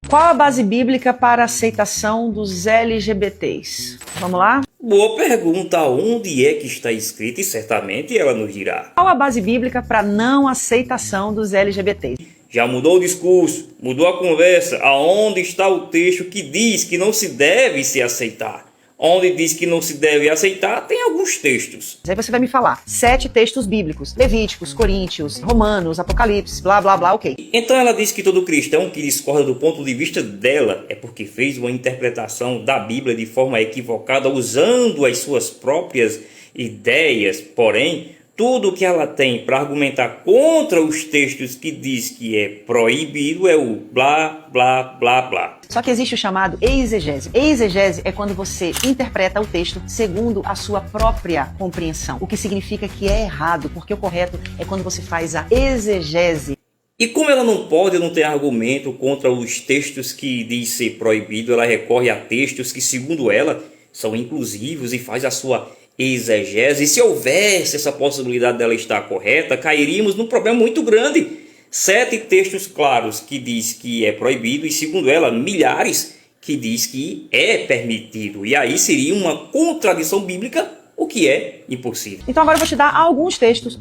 Qual a base bíblica para a aceitação dos LGBTs? Vamos lá? Boa pergunta, onde é que está escrito e certamente ela nos dirá. Qual a base bíblica para não aceitação dos LGBTs? Já mudou o discurso, mudou a conversa, aonde está o texto que diz que não se deve se aceitar? Onde diz que não se deve aceitar, tem alguns textos. Aí você vai me falar 7 textos bíblicos, Levíticos, Coríntios, Romanos, Apocalipse, blá blá blá, ok. Então ela diz que todo cristão que discorda do ponto de vista dela é porque fez uma interpretação da Bíblia de forma equivocada, usando as suas próprias ideias. Porém, tudo que ela tem para argumentar contra os textos que diz que é proibido é o blá, blá, blá, blá. Só que existe o chamado exegese. Exegese é quando você interpreta o texto segundo a sua própria compreensão, o que significa que é errado, porque o correto é quando você faz a exegese. E como ela não tem argumento contra os textos que diz ser proibido, ela recorre a textos que, segundo ela, são inclusivos e faz a sua exegese. E se houvesse essa possibilidade dela estar correta, cairíamos num problema muito grande. 7 textos claros que diz que é proibido e, segundo ela, milhares que diz que é permitido. E aí seria uma contradição bíblica, o que é impossível. Então agora eu vou te dar alguns textos,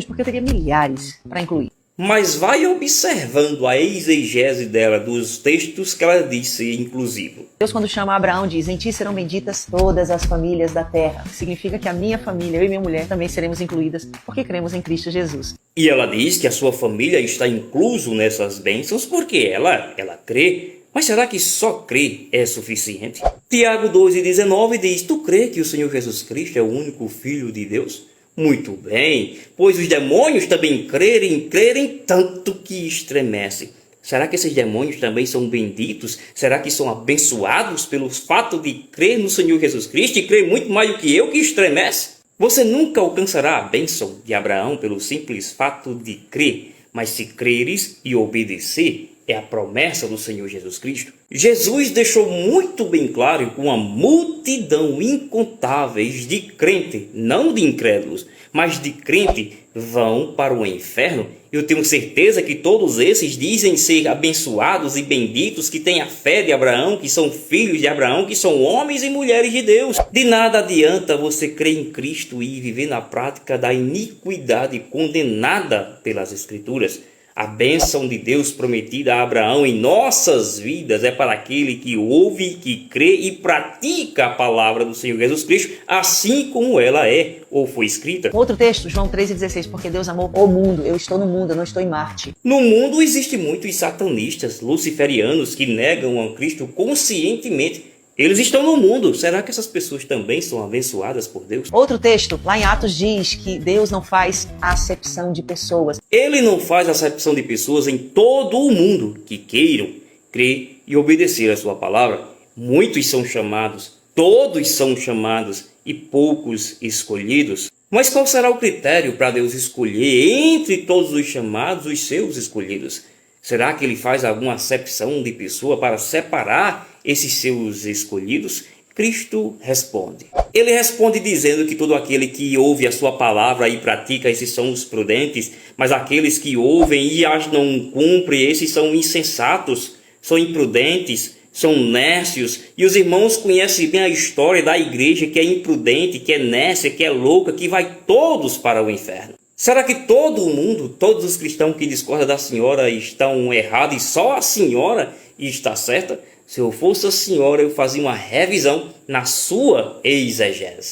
porque eu teria milhares para incluir. Mas vai observando a exegese dela dos textos que ela diz ser inclusivo. Deus, quando chama Abraão, diz: em ti serão benditas todas as famílias da terra. Significa que a minha família, eu e minha mulher, também seremos incluídas, porque cremos em Cristo Jesus. E ela diz que a sua família está incluso nessas bênçãos porque ela crê. Mas será que só crer é suficiente? Tiago 2,19 diz: tu crê que o Senhor Jesus Cristo é o único Filho de Deus? Muito bem, pois os demônios também crerem tanto que estremecem. Será que esses demônios também são benditos? Será que são abençoados pelo fato de crer no Senhor Jesus Cristo e crer muito mais do que eu que estremece? Você nunca alcançará a bênção de Abraão pelo simples fato de crer, mas se creres e obedecer, é a promessa do Senhor Jesus Cristo. Jesus deixou muito bem claro com uma multidão incontáveis de crentes, não de incrédulos, mas de crentes, vão para o inferno. Eu tenho certeza que todos esses dizem ser abençoados e benditos, que têm a fé de Abraão, que são filhos de Abraão, que são homens e mulheres de Deus. De nada adianta você crer em Cristo e viver na prática da iniquidade condenada pelas Escrituras. A bênção de Deus prometida a Abraão em nossas vidas é para aquele que ouve, que crê e pratica a palavra do Senhor Jesus Cristo, assim como ela é ou foi escrita. Outro texto, João 3,16, porque Deus amou o mundo, eu estou no mundo, eu não estou em Marte. No mundo existem muitos satanistas, luciferianos, que negam a Cristo conscientemente. Eles estão no mundo. Será que essas pessoas também são abençoadas por Deus? Outro texto, lá em Atos, diz que Deus não faz acepção de pessoas. Ele não faz acepção de pessoas em todo o mundo que queiram crer e obedecer a sua palavra. Muitos são chamados, todos são chamados e poucos escolhidos. Mas qual será o critério para Deus escolher entre todos os chamados os seus escolhidos? Será que ele faz alguma acepção de pessoa para separar esses seus escolhidos? Cristo responde. Ele responde dizendo que todo aquele que ouve a sua palavra e pratica, esses são os prudentes, mas aqueles que ouvem e as não cumprem, esses são insensatos, são imprudentes, são nércios. E os irmãos conhecem bem a história da igreja que é imprudente, que é nércia, que é louca, que vai todos para o inferno. Será que todo mundo, todos os cristãos que discordam da senhora estão errados e só a senhora está certa? Se eu fosse a senhora, eu fazia uma revisão na sua exegese.